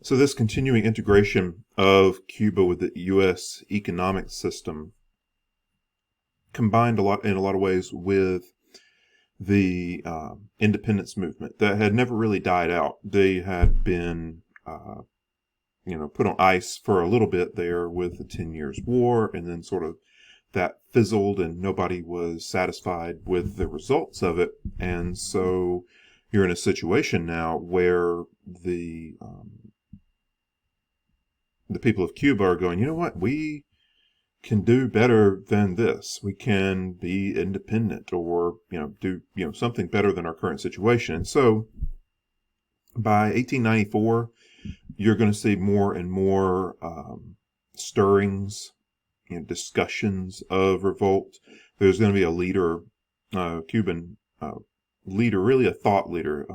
So this continuing integration of Cuba with the U.S. economic system combined in a lot of ways with the independence movement that had never really died out. They had been, put on ice for a little bit there with the 10 Years' War, and then sort of that fizzled, and nobody was satisfied with the results of it. And so you're in a situation now where the people of Cuba are going, you know what, we can do better than this. We can be independent, or do something better than our current situation. And so by 1894, you're going to see more and more stirrings, discussions of revolt. There's going to be a leader, Cuban leader, really a thought leader,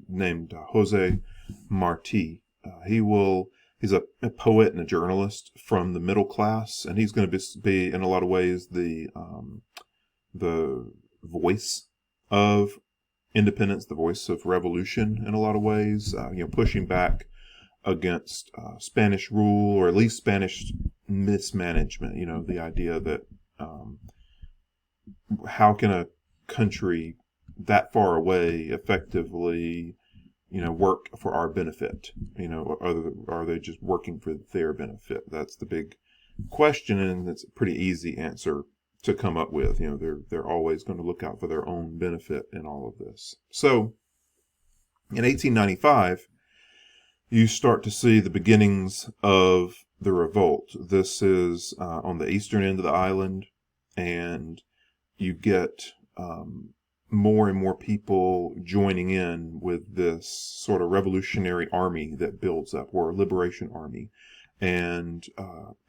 named Jose Marti. He's a poet and a journalist from the middle class, and he's going to be in a lot of ways the voice of independence, the voice of revolution in a lot of ways, pushing back against Spanish rule, or at least Spanish mismanagement. The idea that how can a country that far away effectively work for our benefit? Are they just working for their benefit? That's the big question, and it's a pretty easy answer to come up with. They're always going to look out for their own benefit in all of this. So in 1895, you start to see the beginnings of the revolt. This is on the eastern end of the island, and you get more and more people joining in with this sort of revolutionary army that builds up, or a liberation army. And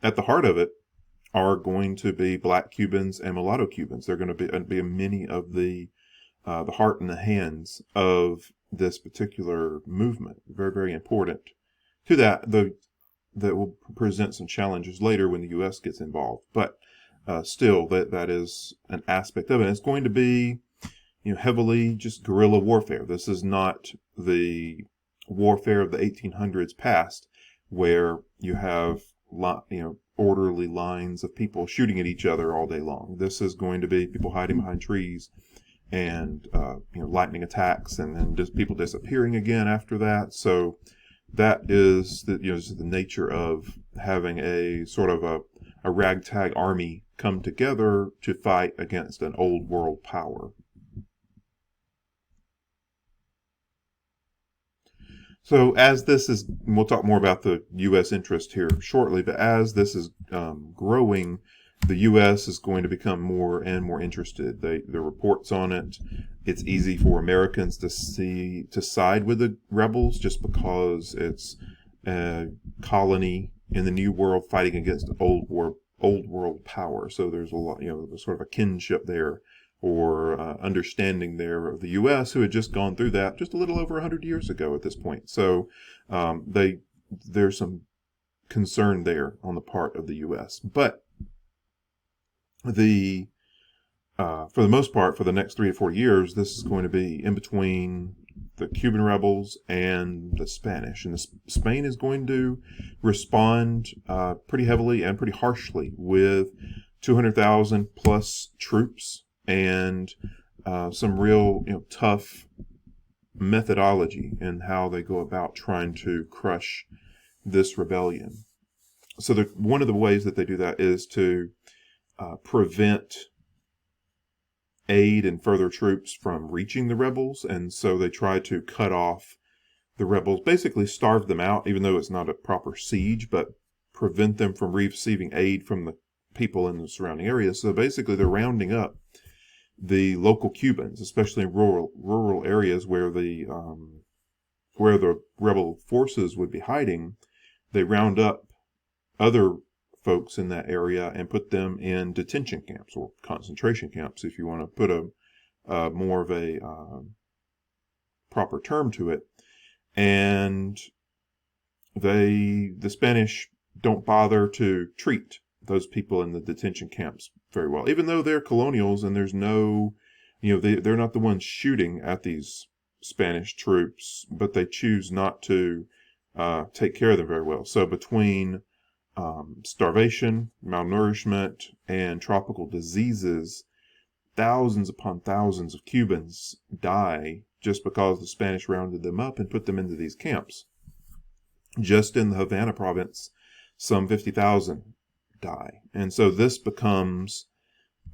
at the heart of it are going to be black Cubans and mulatto Cubans. They're going to be many of the heart and the hands of this particular movement. Very, very important to that, though that will present some challenges later when the U.S. gets involved. But still, that is an aspect of it. And it's going to be heavily just guerrilla warfare. This is not the warfare of the 1800s past, where you have orderly lines of people shooting at each other all day long. This is going to be people hiding behind trees, and lightning attacks, and then just people disappearing again after that. So that is the nature of having a sort of a ragtag army come together to fight against an old world power. So as this is, we'll talk more about the U.S. interest here shortly, but as this is growing, the U.S. is going to become more and more interested. The reports on it, it's easy for Americans to side with the rebels just because it's a colony in the New World fighting against old world power. So there's a lot, there's sort of a kinship there, or understanding there of the U.S., who had just gone through that just a little over 100 years ago at this point. So there's some concern there on the part of the U.S. But for the most part, for the next 3 to 4 years, this is going to be in between the Cuban rebels and the Spanish. And Spain is going to respond pretty heavily and pretty harshly with 200,000 plus troops, and some real tough methodology in how they go about trying to crush this rebellion. So one of the ways that they do that is to prevent aid and further troops from reaching the rebels, and so they try to cut off the rebels, basically starve them out, even though it's not a proper siege, but prevent them from receiving aid from the people in the surrounding areas. So basically they're rounding up the local Cubans, especially in rural areas where the rebel forces would be hiding. They round up other folks in that area and put them in detention camps, or concentration camps, if you want to put a more of a proper term to it. And the Spanish don't bother to treat those people in the detention camps very well, even though they're colonials and there's no, they're not the ones shooting at these Spanish troops, but they choose not to take care of them very well. So between starvation, malnourishment, and tropical diseases, thousands upon thousands of Cubans die just because the Spanish rounded them up and put them into these camps. Just in the Havana province, some 50,000 die. And so this becomes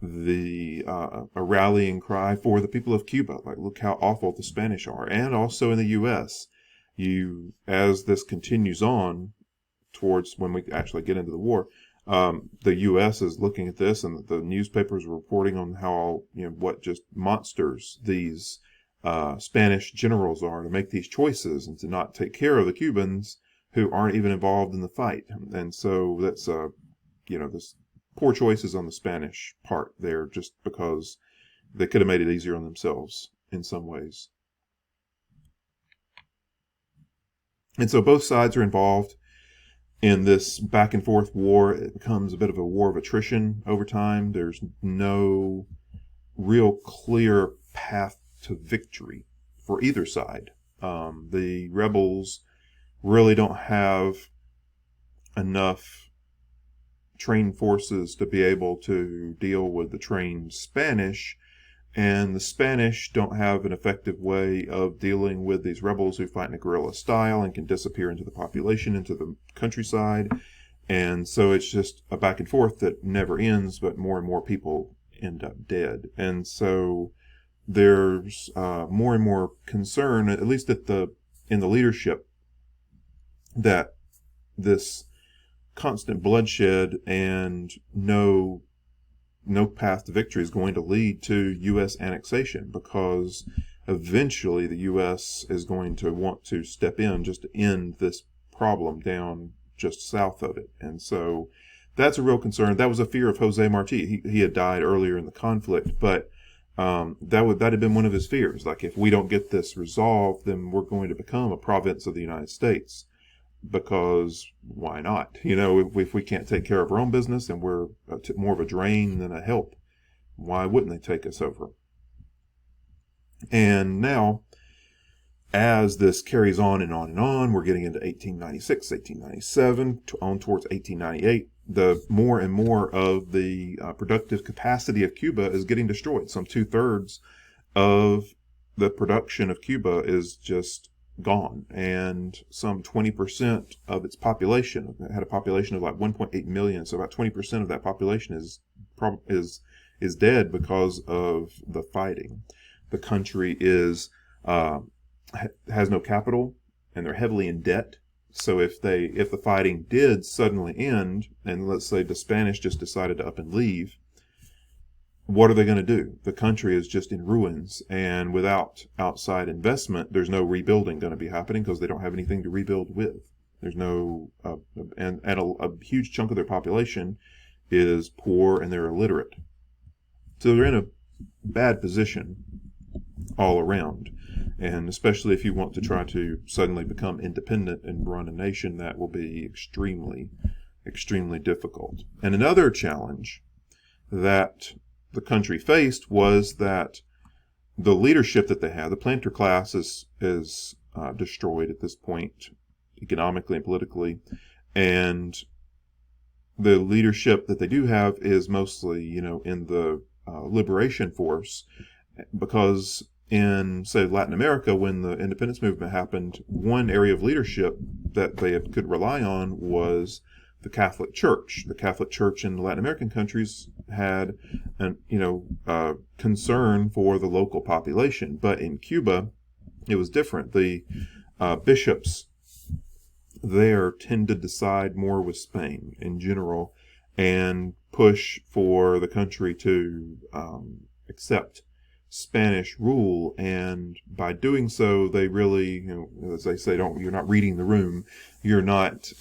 a rallying cry for the people of Cuba. Like, look how awful the Spanish are. And also in the U.S., as this continues on towards when we actually get into the war, the U.S. is looking at this, and the newspapers are reporting on how, what just monsters these Spanish generals are to make these choices and to not take care of the Cubans who aren't even involved in the fight. And so that's, this poor choices on the Spanish part there, just because they could have made it easier on themselves in some ways. And so both sides are involved in this back and forth war. It becomes a bit of a war of attrition over time. There's no real clear path to victory for either side. The rebels really don't have enough trained forces to be able to deal with the trained Spanish, and the Spanish don't have an effective way of dealing with these rebels who fight in a guerrilla style and can disappear into the population, into the countryside. And so it's just a back and forth that never ends, but more and more people end up dead. And so there's more and more concern, at least in the leadership, that this constant bloodshed and no path to victory is going to lead to U.S. annexation, because eventually the U.S. is going to want to step in just to end this problem down just south of it. And so that's a real concern. That was a fear of Jose Marti. He had died earlier in the conflict, but that had been one of his fears. Like, if we don't get this resolved, then we're going to become a province of the United States. Because why not? If we can't take care of our own business and we're more of a drain than a help, why wouldn't they take us over? And now, as this carries on and on and on, we're getting into 1896, 1897, on towards 1898. The more and more of the productive capacity of Cuba is getting destroyed. Some 2/3 of the production of Cuba is just gone, and some 20% of its population, it had a population of like 1.8 million, so about 20% of that population is dead because of the fighting. The country has no capital, and they're heavily in debt. So if the fighting did suddenly end, and let's say the Spanish just decided to up and leave, what are they going to do? The country is just in ruins, and without outside investment, there's no rebuilding going to be happening, because they don't have anything to rebuild with. There's no, and a huge chunk of their population is poor and they're illiterate. So they're in a bad position all around. And especially if you want to try to suddenly become independent and run a nation, that will be extremely, extremely difficult. And another challenge that the country faced was that the leadership that they had, the planter class, is destroyed at this point, economically and politically, and the leadership that they do have is mostly, in the liberation force, because in, say, Latin America, when the independence movement happened, one area of leadership that they could rely on was the Catholic Church. The Catholic Church in Latin American countries had concern for the local population, but in Cuba, it was different. The bishops there tended to side more with Spain in general and push for the country to accept Spanish rule, and by doing so, they really, as they say, you're not reading the room. You're not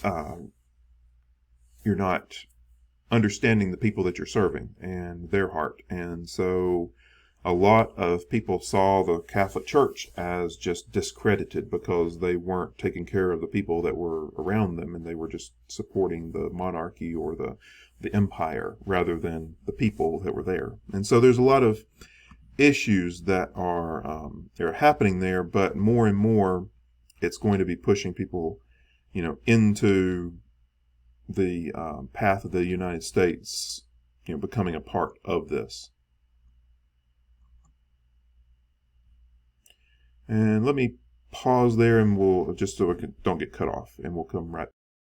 understanding the people that you're serving and their heart. And so a lot of people saw the Catholic Church as just discredited because they weren't taking care of the people that were around them, and they were just supporting the monarchy or the empire rather than the people that were there. And so there's a lot of issues that are happening there, but more and more it's going to be pushing people into the path of the United States, becoming a part of this. And let me pause there, and we'll just so don't get cut off, and we'll come right